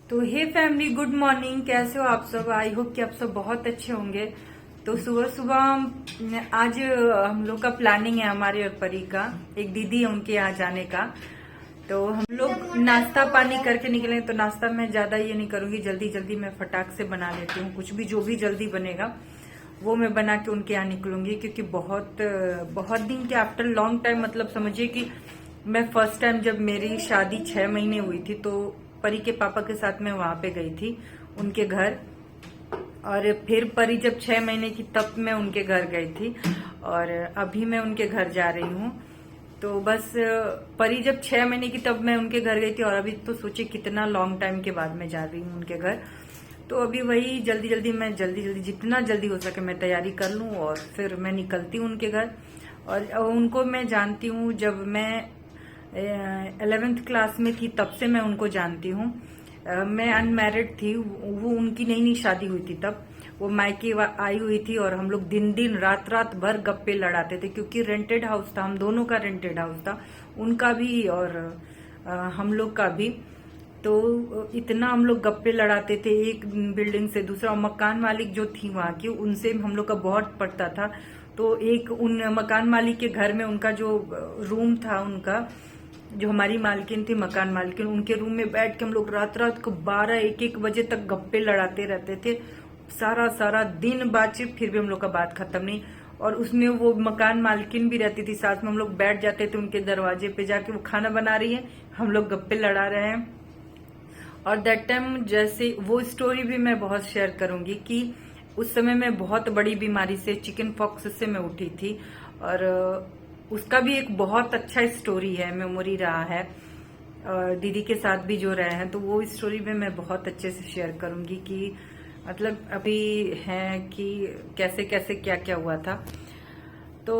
तो हे family, good morning. कैसे हो आप सब? आई होप कि आप सब बहुत अच्छे होंगे। तो सुबह सुबह आज हम लोग का प्लानिंग है, हमारे और परी का। एक दीदी है, उनके यहाँ जाने का। तो हम लोग नाश्ता पानी करके निकले। तो नाश्ता मैं ज्यादा ये नहीं करूंगी, जल्दी जल्दी मैं फटाक से बना लेती हूँ। कुछ भी जो भी जल्दी बनेगा वो मैं बना के उनके यहाँ निकलूंगी, क्योंकि बहुत बहुत दिन के आफ्टर लॉन्ग टाइम, मतलब समझिए कि मैं फर्स्ट टाइम जब मेरी शादी 6 महीने हुई थी तो परी के पापा के साथ मैं वहां पे गई थी उनके घर। और फिर परी जब 6 महीने की तब मैं उनके घर गई थी, और अभी मैं उनके घर जा रही हूँ। तो बस परी जब 6 महीने की तब मैं उनके घर गई थी, और अभी तो सोचिए कितना लॉन्ग टाइम के बाद मैं जा रही हूँ उनके घर। तो अभी वही जल्दी जल्दी जितना जल्दी हो सके मैं तैयारी कर लूँ, और फिर मैं निकलती हूँ उनके घर। और उनको मैं जानती हूँ, जब मैं 11th क्लास में थी तब से मैं उनको जानती हूँ। मैं अनमैरिड थी, वो उनकी नई नई शादी हुई थी तब। वो मायके आई हुई थी, और हम लोग दिन दिन रात रात भर गप्पे लड़ाते थे, क्योंकि रेंटेड हाउस था, हम दोनों का रेंटेड हाउस था, उनका भी और हम लोग का भी। तो इतना हम लोग गप्पे लड़ाते थे एक बिल्डिंग से दूसरा। और मकान मालिक जो थी वहां की, उनसे हम लोग का बहुत पड़ता था। तो एक उन मकान मालिक के घर में उनका जो रूम था, उनका जो हमारी मालकिन थी, मकान मालकिन, उनके रूम में बैठ के हम लोग रात रात को 12-1-1 बजे तक गप्पे लड़ाते रहते थे। सारा सारा दिन बातचीत, फिर भी हम लोग का बात खत्म नहीं। और उसमें वो मकान मालकिन भी रहती थी साथ में। हम लोग बैठ जाते थे उनके दरवाजे पे जाके, वो खाना बना रही है, हम लोग गप्पे लड़ा रहे हैं। और दैट टाइम, जैसे वो स्टोरी भी मैं बहुत शेयर करूंगी कि उस समय मैं बहुत बड़ी बीमारी से, चिकन पॉक्स से मैं उठी थी। और उसका भी एक बहुत अच्छा स्टोरी है, मेमोरी रहा है। और दीदी के साथ भी जो रहे हैं, तो वो स्टोरी में मैं बहुत अच्छे से शेयर करूंगी कि मतलब अभी है कि कैसे कैसे क्या क्या हुआ था। तो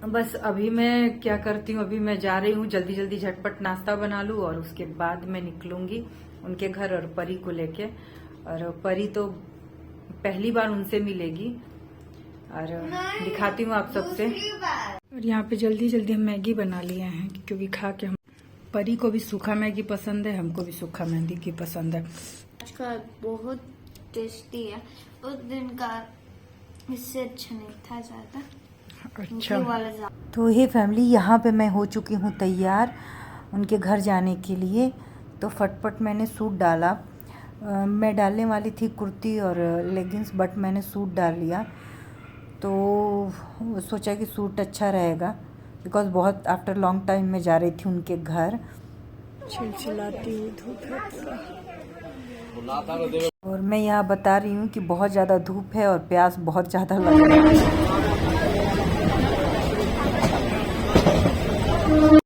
बस अभी मैं क्या करती हूँ, अभी मैं जा रही हूँ, जल्दी जल्दी झटपट नाश्ता बना लूँ, और उसके बाद मैं निकलूंगी उनके घर और परी को लेके। और परी तो पहली बार उनसे मिलेगी, और दिखाती हूँ आप सबसे। और यहाँ पे जल्दी जल्दी हम मैगी बना लिए हैं, क्योंकि खा के हम, परी को भी सूखा मैगी पसंद है, हमको भी सूखा मैगी पसंद है। आज का बहुत टेस्टी है, उस दिन का इससे अच्छा नहीं था ज्यादा। अच्छा, तो हे फैमिली, यहाँ पे मैं हो चुकी हूँ तैयार उनके घर जाने के लिए। तो फटफट मैंने सूट डाला। मैं डालने वाली थी कुर्ती और लेगिंग्स, बट मैंने सूट डाल लिया। तो सोचा कि सूट अच्छा रहेगा, बिकॉज बहुत आफ्टर लॉन्ग टाइम मैं जा रही थी उनके घर। चिलचिलाती हुई धूप है पूरा। और मैं यहाँ बता रही हूँ कि बहुत ज़्यादा धूप है और प्यास बहुत ज़्यादा लग रहा है।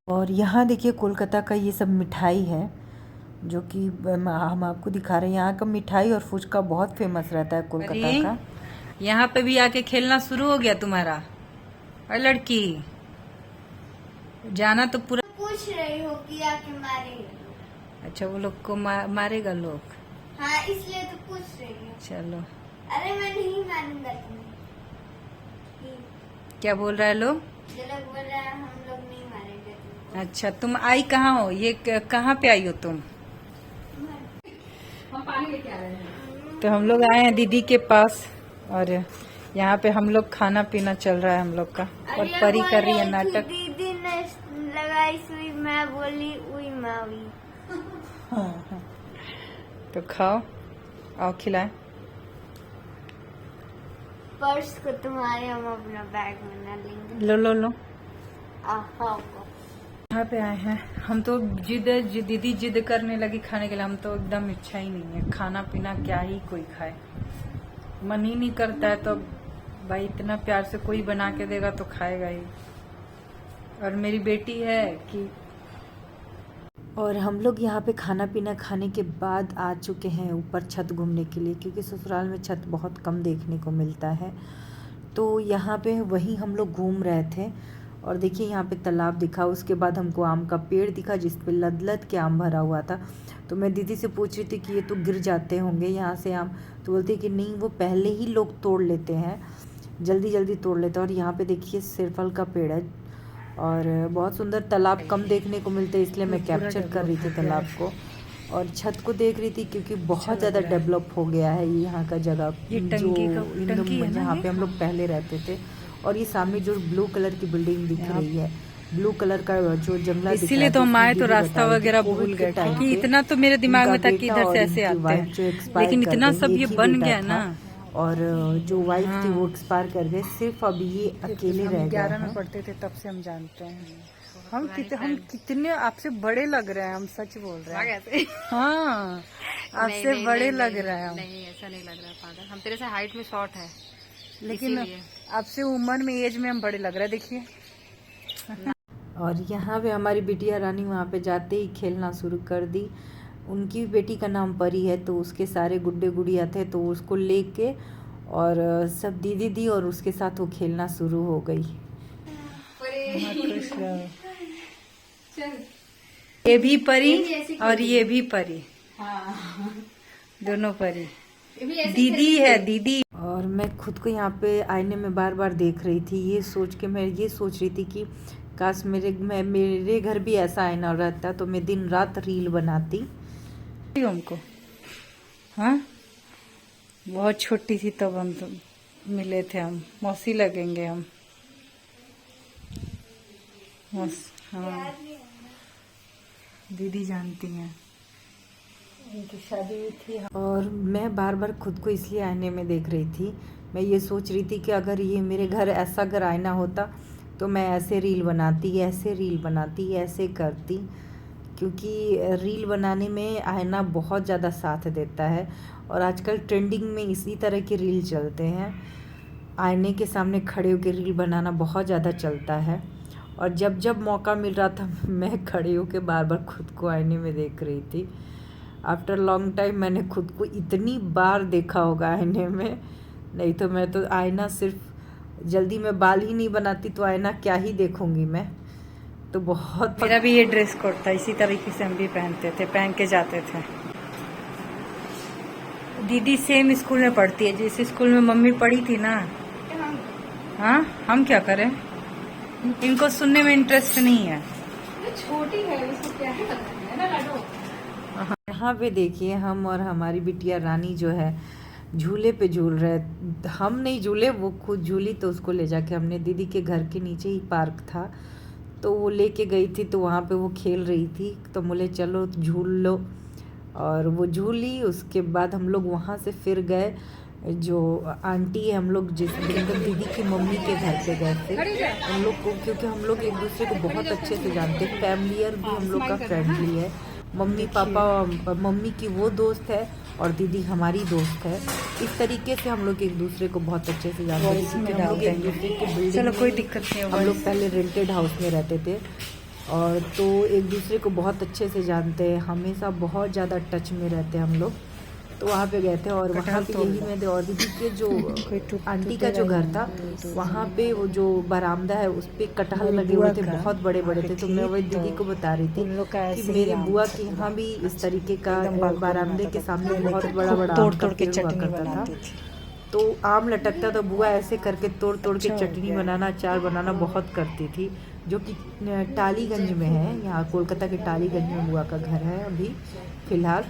और यहाँ देखिए कोलकाता का ये सब मिठाई है, जो कि हम आपको दिखा रहे हैं। यहाँ का मिठाई और फुचका बहुत फेमस रहता है कोलकाता का। यहाँ पे भी आके खेलना शुरू हो गया तुम्हारा? अरे लड़की, जाना तो पूरा। पूछ रही हो कि आके मारेगा? अच्छा, वो लोग को मारेगा लोग? हाँ, इसलिए तो पूछ रही हूँ। चलो। अरे मैं नहीं मारूंगा तुम्हें। क्या बोल रहा है लोग? जो लोग बोल रहे हैं हम लोग नहीं मारेंगे तुमको। अच्छा, तुम आई कहाँ हो? ये कहाँ पे आई हो तुम? हम पानी लेके आ रहे हैं। तो हम लोग आए हैं दीदी के पास, और यहाँ पे हम लोग खाना पीना चल रहा है हम लोग का। और परी कर रही है नाटक। दीदी ने लगाई सुई, मैं बोली उई मावी। हाँ। तो खाओ, आओ खिलाए। पर्स को तुम्हारे हम अपना बैग बना लेंगे। लो लो लो। आहा। यहाँ पे आए हैं हम, तो दीदी जिद करने लगी खाने के लिए। हम तो एकदम इच्छा ही नहीं है, खाना पीना क्या ही कोई खाए, मन ही नहीं करता है। तो भाई इतना प्यार से कोई बना के देगा तो खाएगा ही। और मेरी बेटी है कि, और हम लोग यहाँ पे खाना पीना खाने के बाद आ चुके हैं ऊपर छत घूमने के लिए, क्योंकि ससुराल में छत बहुत कम देखने को मिलता है। तो यहाँ पे वहीं हम लोग घूम रहे थे। और देखिए यहाँ पे तालाब दिखा, उसके बाद हमको आम का पेड़ दिखा जिस पे लद लद के आम भरा हुआ था। तो मैं दीदी से पूछ रही थी कि ये तो गिर जाते होंगे यहाँ से आम, तो बोलते कि नहीं, वो पहले ही लोग तोड़ लेते हैं, जल्दी जल्दी तोड़ लेते हैं। और यहाँ पे देखिए सिरफल का पेड़ है, और बहुत सुंदर। तालाब कम देखने को मिलते हैं, इसलिए मैं कैप्चर कर रही थी तालाब को। और छत को देख रही थी क्योंकि बहुत ज़्यादा डेवलप हो गया है ये यहाँ का जगह, ये जो टंकी है ना जहाँ ये? पे हम लोग पहले रहते थे। और ये सामने जो ब्लू कलर की बिल्डिंग दिख रही है, ब्लू कलर का जो जंगला दिख रहा इसीलिए है, तो हम उसमें आए तो दीदी रास्ता बता रही थी वगैरह कोविड भूल के गए, टाइम क्योंकि पे इतना तो मेरे दिमाग में उनका था कि बेटा इधर से और ऐसे इनकी आते वाइफ हैं, जो एक्सपायर लेकिन कर इतना गई, सब एक ये ही बन बेटा गया था। ना। और जो वाइफ थी हाँ। वो एक्सपायर कर गए, सिर्फ अब ये अकेले हम रह गए 11 में हैं। पढ़ते थे तब से हम जानते हैं। हम कितने आपसे बड़े लग रहे हैं, हम सच बोल रहे हैं। हाँ, आपसे बड़े लग रहे हैं हम। नहीं ऐसा नहीं लग रहा है पागल, हम तेरे से हाइट में शॉर्ट है, लेकिन आपसे उम्र में, एज में हम बड़े लग रहे हैं, देखिए। और यहाँ पे हमारी बिटिया रानी वहाँ पे जाते ही खेलना शुरू कर दी। उनकी बेटी का नाम परी है, तो उसके सारे गुड्डे गुड़िया थे, तो उसको लेके और सब दीदी दी और उसके साथ वो खेलना शुरू हो गई। ये भी परी और ये भी परी, दोनों परी, दीदी है दीदी। और मैं खुद को यहाँ पे आईने में बार बार देख रही थी, ये सोच के मैं ये सोच रही थी कि काश मेरे घर भी ऐसा आईना रहता तो मैं दिन रात रील बनाती। हमको हाँ, बहुत छोटी थी तब हम तो मिले थे, हम मौसी लगेंगे हम। हाँ, दीदी जानती हैं, उनकी शादी हुई थी। और मैं बार बार खुद को इसलिए आईने में देख रही थी, मैं ये सोच रही थी कि अगर ये मेरे घर ऐसा अगर आईना होता तो मैं ऐसे रील बनाती, ऐसे रील बनाती, ऐसे करती, क्योंकि रील बनाने में आईना बहुत ज़्यादा साथ देता है। और आजकल ट्रेंडिंग में इसी तरह के रील चलते हैं, आईने के सामने खड़े होकर रील बनाना बहुत ज़्यादा चलता है। और जब जब मौका मिल रहा था मैं खड़े होकर बार बार खुद को आईने में देख रही थी। आफ्टर लॉन्ग टाइम मैंने खुद को इतनी बार देखा होगा आईने में, नहीं तो मैं तो आईना सिर्फ जल्दी में बाल ही नहीं बनाती तो आईना क्या ही देखूंगी मैं। तो बहुत मेरा भी ये ड्रेस कोड था, इसी तरीके से हम भी पहनते थे, पहन के जाते थे। दीदी सेम स्कूल में पढ़ती है जिस स्कूल में मम्मी पढ़ी थी ना। हाँ, हम क्या करें, इनको सुनने में इंटरेस्ट नहीं है। छोटी है, उसको क्या है ना लाडो। यहाँ पे देखिए हम और हमारी बिटिया रानी जो है झूले पे झूल रहे, हम नहीं झूले, वो खुद झूली। तो उसको ले जाके हमने, दीदी के घर के नीचे ही पार्क था तो वो लेके गई थी, तो वहाँ पे वो खेल रही थी, तो बोले चलो झूल लो, और वो झूली। उसके बाद हम लोग वहाँ से फिर गए, जो आंटी है, हम लोग जिस दीदी की मम्मी के घर पे गए थे हम लोग को, क्योंकि हम लोग एक दूसरे को बहुत अच्छे से जानते हैं, फैमिलियर भी हम लोग का फ्रेंडली है। मम्मी पापा, मम्मी की वो दोस्त है और दीदी हमारी दोस्त है। इस तरीके से हम लोग एक दूसरे को बहुत अच्छे से जानते हैं, क्योंकि हम लोग एक दूसरे के बिल्डिंग, चलो कोई दिक्कत नहीं, हम लोग पहले रेंटेड हाउस में रहते थे, और तो एक दूसरे को बहुत अच्छे से जानते हैं, हमेशा बहुत ज़्यादा टच में रहते हैं हम लोग। तो वहाँ पे गए थे और वहाँ पे यही मैं और दीदी के जो आंटी का जो घर था, वहाँ पे वो जो बरामदा है उस पे कटहल लगे हुए थे, बहुत बड़े बड़े थे। तो मैं वही दीदी को बता रही थी कि मेरे बुआ के यहाँ भी इस तरीके का बरामदे के सामने बहुत बड़ा बड़ा तोड़ तोड़ के चटनी था। तो आम लटकता तो बुआ ऐसे करके तोड़ तोड़ के चटनी बनाना, अचार बनाना बहुत करती थी, जो कि टालीगंज में है, यहाँ कोलकाता के टालीगंज में बुआ का घर है अभी फिलहाल।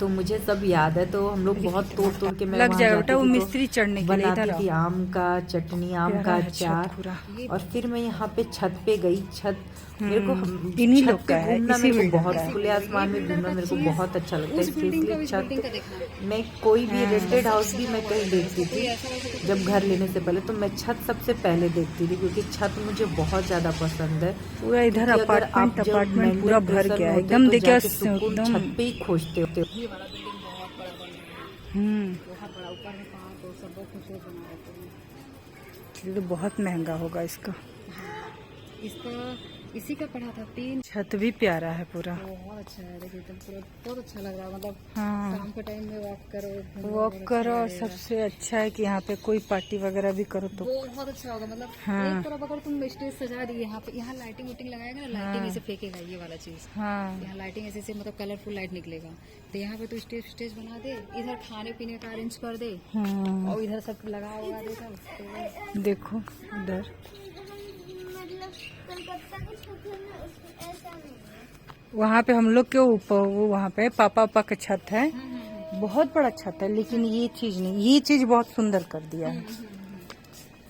तो मुझे सब याद है, तो हम लोग बहुत तोड़ तोड़ के मैं लग वहाँ जाएगा जाती बेटा, वो थी मिस्त्री चढ़ने तो के लिए बनाती थी आम का चटनी, आम का अचार। और फिर मैं यहाँ पे छत पे गई, छत मेरे को इन्हीं छत लोग पे का है, घूमना, इसी मेरे को बिल्डिंग बहुत का है। खुले आसमान में घूमना मेरे को बहुत अच्छा लगता है, स्पेशली छत। मैं कोई भी रेंटेड हाउस भी मैं कहीं देखती थी जब घर लेने से पहले, तो मैं छत सबसे पहले देखती थी, क्योंकि छत मुझे बहुत ज्यादा पसंद है। पूरा इधर अपार्टमेंट पूरा भर गया है एकदम, देखिए एकदम छत पे ही खोजते होते। ये तो बहुत महंगा होगा इसका। इसी का पढ़ा था 3। छत भी प्यारा है पूरा, बहुत अच्छा है, देखिए एकदम पूरा बहुत अच्छा लग रहा है। मतलब हाँ, शाम के टाइम में वॉक करो। और सबसे अच्छा है कि यहाँ पे कोई पार्टी वगैरह भी करो तो बहुत अच्छा होगा। मतलब हाँ, एक तरफ अगर तुम स्टेज सजा दी, यहाँ पे यहाँ लाइटिंग वाइटिंग लगाएगा ना, लाइटिंग ऐसे फेंकेगा ये वाला चीज। हाँ, यहाँ लाइटिंग ऐसे से मतलब कलरफुल लाइट निकलेगा। तो यहाँ पे तो स्टेज बना दे, इधर खाने पीने का अरेंज कर दे, हाँ। और इधर सब लगा हुआ दे सब। तो देखो उधर वहाँ पे हम लोग के ऊपर वो वहाँ पे पापा का छत है, बहुत बड़ा छत है, लेकिन ये चीज नहीं, ये चीज बहुत सुंदर कर दिया है,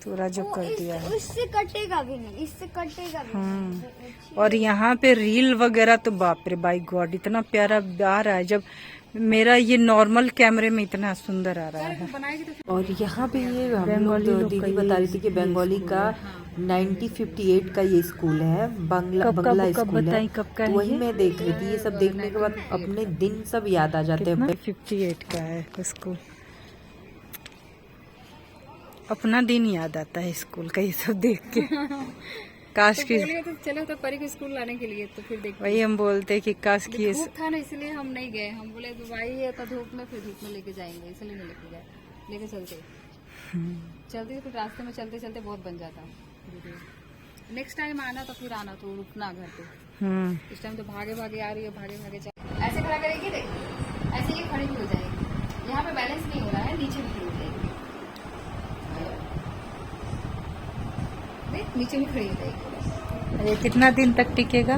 पूरा जो कर दिया है। इससे कटेगा भी नहीं, इससे कटेगा भी नहीं। और यहाँ पे रील वगैरह तो बाप रे बाई गॉड इतना प्यारा आ रहा है, जब मेरा ये नॉर्मल कैमरे में इतना सुंदर आ रहा है। और यहाँ पे ये हम बंगाली लोग लोग का दीदी बता रही थी कि ये बंगाली स्कूल का 1958 का ये स्कूल है, बंगला स्कूल है। बताई कब का तो है वही ये? मैं देख रही थी, ये सब देखने के बाद अपने दिन सब याद आ जाते हैं। 58 का है स्कूल, अपना दिन याद आता है स्कूल का ये सब देख के। काश की तो चलो तो परी को स्कूल लाने के लिए, तो फिर देखते वही हम बोलते हैं कि काश की ये धूप था ना, इसलिए हम नहीं गए। हम बोले भाई है तो धूप में, फिर धूप में लेके जाएंगे, इसलिए नहीं लेके गए। लेके चलते फिर रास्ते में चलते चलते बहुत बन जाता। नेक्स्ट टाइम आना तो फिर आना, तो रुकना घर पे। इस टाइम तो भागे भागे आ रही है, भागे भागे चल। ऐसे खड़ा करेगी, देख ऐसे ही खड़ी भी हो जाएगी। यहाँ पे बैलेंस नहीं हो रहा है, नीचे भी खड़ी हो जाएगी। देख नीचे भी खड़ी हो जाएगी। ये कितना दिन तक टिकेगा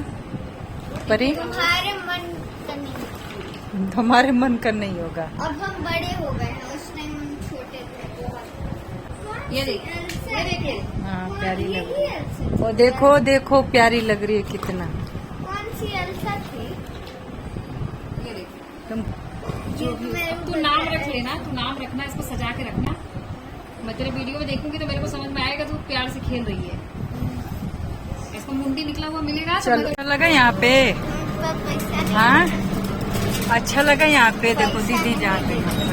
परी? तुम्हारे मन का नहीं, हमारे मन का नहीं होगा। अब हम बड़े हो गए हैं, उस टाइम हम छोटे थे। ये देख, ये देखिए, हाँ प्यारी लग रही है। एल्सा और देखो देखो प्यारी लग रही है कितना। कौन सी एल्सा थी? ये देख। तुम तू नाम रख लेना, तू नाम रखना, इसको सजा के रखना। मैं तेरे वीडियो में देखूंगी तो मेरे को समझ में आएगा तू प्यार से खेल रही है। इसको मुंडी निकला हुआ मिलेगा तो चल अच्छा लगा यहाँ पे? उनका पैसा नहीं। हाँ अच्छा लगा यहाँ पे, देखो दीदी जा रही है।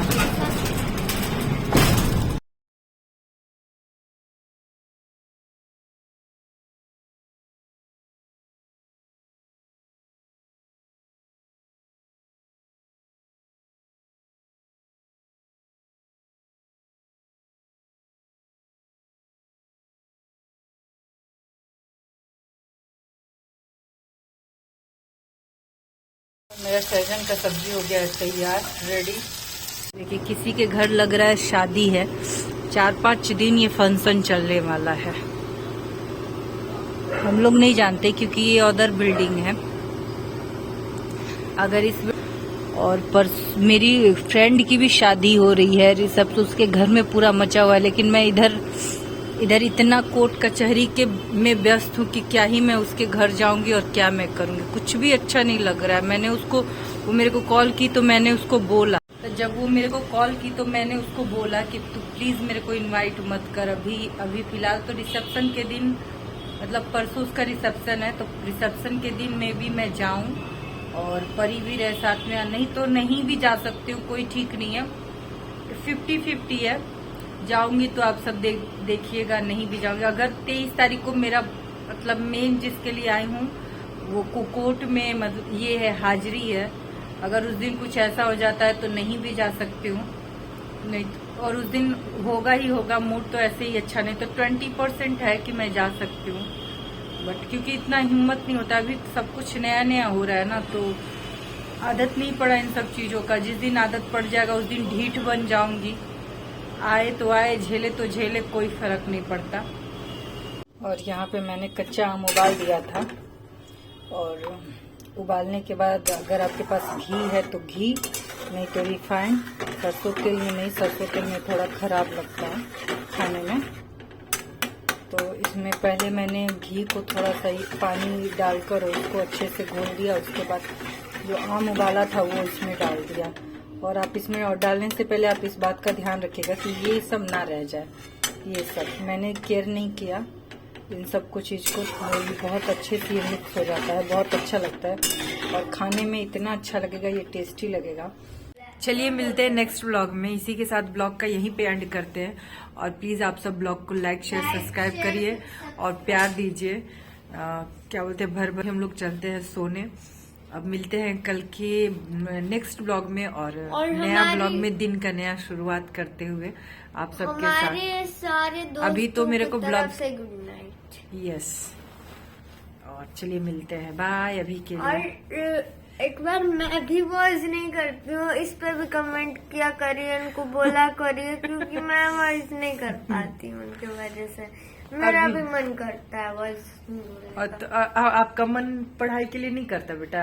मेरा सहजन का सब्जी हो गया है तैयार, रेडी। देखिए किसी के घर लग रहा है शादी है, 4-5 दिन ये फंक्शन चलने वाला है। हम लोग नहीं जानते क्योंकि ये अदर बिल्डिंग है। अगर इस और पर मेरी फ्रेंड की भी शादी हो रही है, रिसेप्शन तो उसके घर में पूरा मचा हुआ है, लेकिन मैं इधर इतना कोर्ट कचहरी के में व्यस्त हूँ कि क्या ही मैं उसके घर जाऊंगी और क्या मैं करूंगी, कुछ भी अच्छा नहीं लग रहा है। मैंने उसको, वो मेरे को कॉल की तो मैंने उसको बोला, तो जब वो मेरे को कॉल की तो मैंने उसको बोला कि तू प्लीज मेरे को इनवाइट मत कर अभी फिलहाल तो रिसेप्शन के दिन, मतलब परसों उसका रिसेप्शन है, तो रिसेप्शन के दिन में भी मैं जाऊं और परी भी रहे साथ में, नहीं तो नहीं भी जा सकती हूँ, कोई ठीक नहीं है। 50-50 है, जाऊंगी तो आप सब देखिएगा, नहीं भी जाऊंगी। अगर 23 तारीख को मेरा मतलब मेन जिसके लिए आई हूँ वो कोर्ट में मतलब ये है हाजिरी है, अगर उस दिन कुछ ऐसा हो जाता है तो नहीं भी जा सकती हूँ, नहीं तो, और उस दिन होगा ही होगा, मूड तो ऐसे ही अच्छा नहीं, तो 20% है कि मैं जा सकती हूँ, बट क्योंकि इतना हिम्मत नहीं होता, अभी सब कुछ नया नया हो रहा है ना, तो आदत नहीं पड़ा इन सब चीजों का। जिस दिन आदत पड़ जाएगा उस दिन ढीठ बन जाऊंगी। आए तो आए, झेले तो झेले, कोई फर्क नहीं पड़ता। और यहाँ पे मैंने कच्चा आम उबाल दिया था, और उबालने के बाद अगर आपके पास घी है तो घी, नहीं तो रिफाइंड। सरसों तेल में नहीं, सरसों तेल में थोड़ा खराब लगता है खाने में, तो इसमें पहले मैंने घी को थोड़ा सा पानी डालकर उसको अच्छे से घोल दिया। उसके बाद जो आम उबाला था वो इसमें डाल दिया। और आप इसमें और डालने से पहले आप इस बात का ध्यान रखिएगा कि ये सब ना रह जाए, ये सब मैंने केयर नहीं किया इन सब कुछ चीज़ को, तो ये बहुत अच्छे से ये मिक्स हो जाता है, बहुत अच्छा लगता है और खाने में इतना अच्छा लगेगा, ये टेस्टी लगेगा। चलिए मिलते हैं नेक्स्ट ब्लॉग में। इसी के साथ ब्लॉग का यहीं पे एंड करते हैं, और प्लीज आप सब ब्लॉग को लाइक शेयर सब्सक्राइब करिए और प्यार दीजिए। क्या बोलते हैं, भर भर हम लोग चलते हैं सोने। अब मिलते हैं कल के नेक्स्ट ब्लॉग में, और नया ब्लॉग में दिन का नया शुरुआत करते हुए आप सबके हमारे साथ। सारे दोस्तों अभी तो मेरे को की ब्लॉग तरफ से गुड नाइट। यस, और चलिए मिलते हैं, बाय अभी के और लिए। एक बार मैं भी वॉइस नहीं करती हूँ, इस पर भी कमेंट किया करिए, उनको बोला करिए, क्योंकि मैं वॉइस नहीं कर पाती हूँ उनकी वजह से। मेरा भी मन करता है वॉइस। और आपका मन पढ़ाई के लिए नहीं करता बेटा?